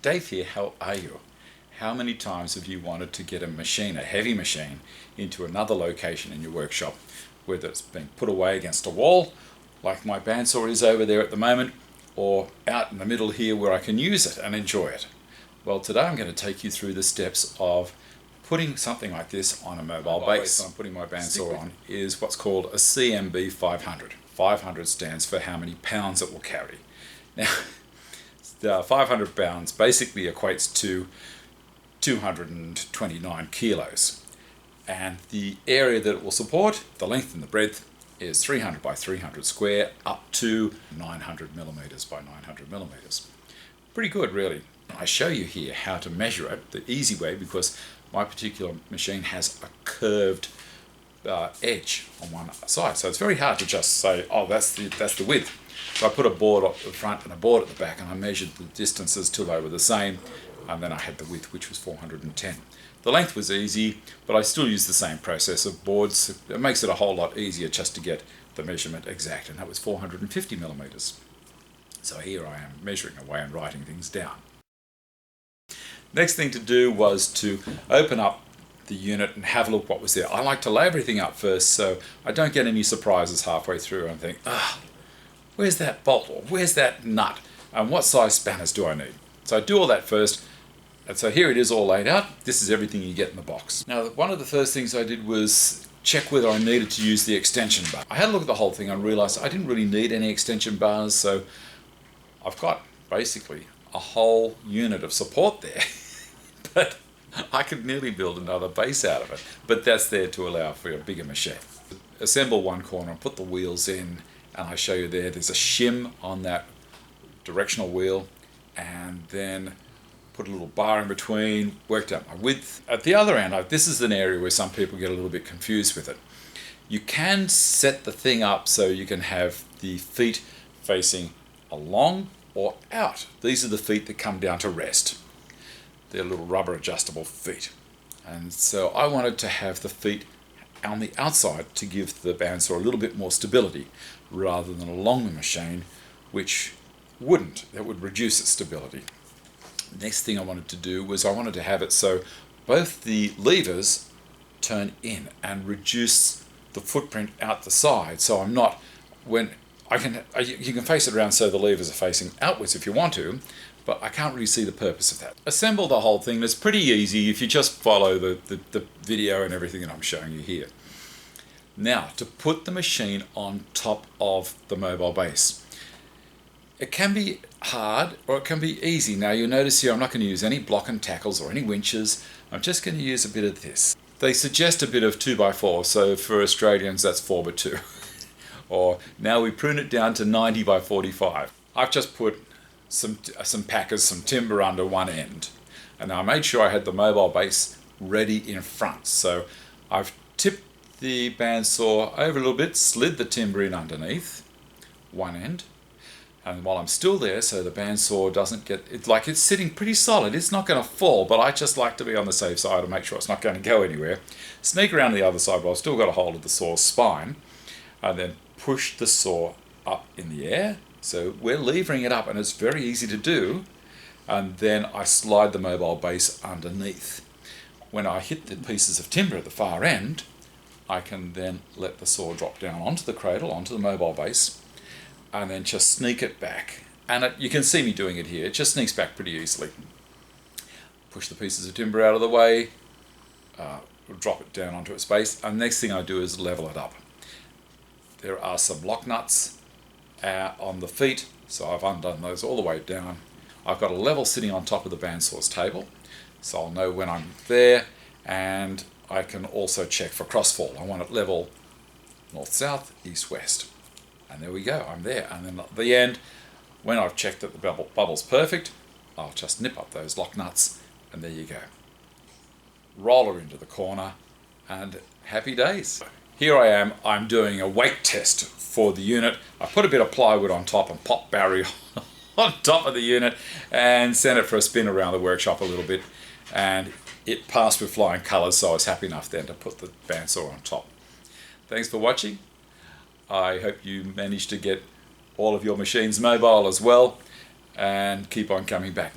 Dave here, how are you? How many times have you wanted to get a machine, a heavy machine, into another location in your workshop, whether it's been put away against a wall, like my bandsaw is over there at the moment, or out in the middle here where I can use it and enjoy it? Well, today I'm going to take you through the steps of putting something like this on a mobile base. I'm putting my bandsaw on is what's called a CMB 500. 500 stands for how many pounds it will carry. Now, the 500 pounds basically equates to 229 kilos. And the area that it will support, the length and the breadth, is 300 by 300 square up to 900 millimeters by 900 millimeters. Pretty good, really. I show you here how to measure it the easy way, because my particular machine has a curved edge on one side, so it's very hard to just say, oh, that's the width. So I put a board up the front and a board at the back, and I measured the distances till they were the same, and then I had the width, which was 410. The length was easy, but I still use the same process of boards. It makes it a whole lot easier just to get the measurement exact, and that was 450 millimeters. So here I am measuring away and writing things down. Next thing to do was to open up the unit and have a look what was there. I like to lay everything up first so I don't get any surprises halfway through and think, where's that bolt, or where's that nut, and what size spanners do I need? So I do all that first, and so here it is all laid out. This is everything you get in the box. Now, one of the first things I did was check whether I needed to use the extension bar. I had a look at the whole thing and realized I didn't really need any extension bars, so I've got basically a whole unit of support there. But I could nearly build another base out of it, but that's there to allow for a bigger machine. Assemble one corner and put the wheels in, and I show you there's a shim on that directional wheel, and then put a little bar in between, worked out my width. At the other end, this is an area where some people get a little bit confused with it. You can set the thing up so you can have the feet facing along or out. These are the feet that come down to rest. They're little rubber adjustable feet. And so I wanted to have the feet on the outside to give the bandsaw a little bit more stability, rather than along the machine, which wouldn't. That would reduce its stability. Next thing I wanted to do was I wanted to have it so both the levers turn in and reduce the footprint out the side. So I'm not, you can face it around so the levers are facing outwards if you want to, but I can't really see the purpose of that. Assemble the whole thing. It's pretty easy if you just follow the video and everything that I'm showing you here. Now, to put the machine on top of the mobile base. It can be hard or it can be easy. Now you'll notice here I'm not going to use any block and tackles or any winches. I'm just going to use a bit of this. They suggest a bit of 2x4, so for Australians that's 4x2. Or now we prune it down to 90 by 45. I've just put some packers, some timber under one end, and I made sure I had the mobile base ready in front. So I've tipped the bandsaw over a little bit, slid the timber in underneath one end, and while I'm still there, so the bandsaw doesn't get, it's sitting pretty solid. It's not going to fall, but I just like to be on the safe side and make sure it's not going to go anywhere. Sneak around the other side, but I've still got a hold of the saw's spine, and then push the saw up in the air. So we're levering it up, and it's very easy to do. And then I slide the mobile base underneath. When I hit the pieces of timber at the far end, I can then let the saw drop down onto the cradle, onto the mobile base, and then just sneak it back. And you can see me doing it here. It just sneaks back pretty easily. Push the pieces of timber out of the way, drop it down onto its base, and the next thing I do is level it up. There are some lock nuts on the feet, so I've undone those all the way down. I've got a level sitting on top of the bandsaw's table, so I'll know when I'm there, and I can also check for crossfall. I want it level north-south, east-west. And there we go, I'm there. And then at the end, when I've checked that the bubble's perfect, I'll just nip up those lock nuts, and there you go. Roll her into the corner, and happy days. Here I am, I'm doing a weight test for the unit. I put a bit of plywood on top and pop barrier on top of the unit and sent it for a spin around the workshop a little bit, and it passed with flying colours, so I was happy enough then to put the bandsaw on top. Thanks for watching. I hope you managed to get all of your machines mobile as well, and keep on coming back.